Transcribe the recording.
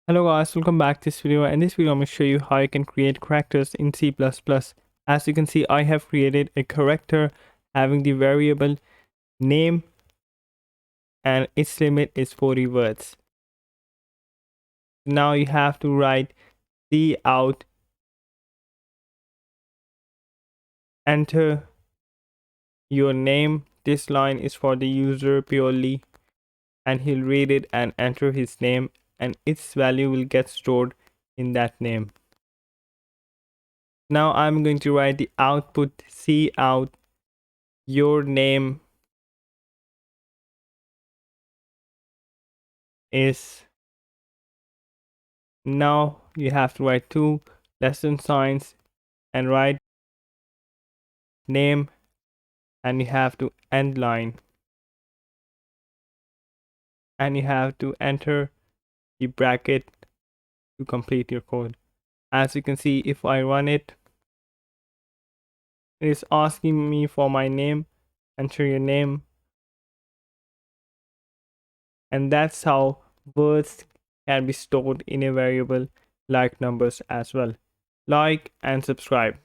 Hello guys, welcome back to this video. In this video I'm going to show you how you can create characters in C++. As you can see, I have created a character having the variable name and its limit is 40 words. Now you have to write C out, enter your name. This line is for the user purely and he'll read it and enter his name and its value will get stored in that name. Now I'm going to write the output C out your name is. Now you have to write two lesson signs and write name and you have to end line and you have to enter the bracket to complete your code. As you can see, if I run it, it is asking me for my name. Enter your name, and that's how words can be stored in a variable like numbers as well. Like and subscribe.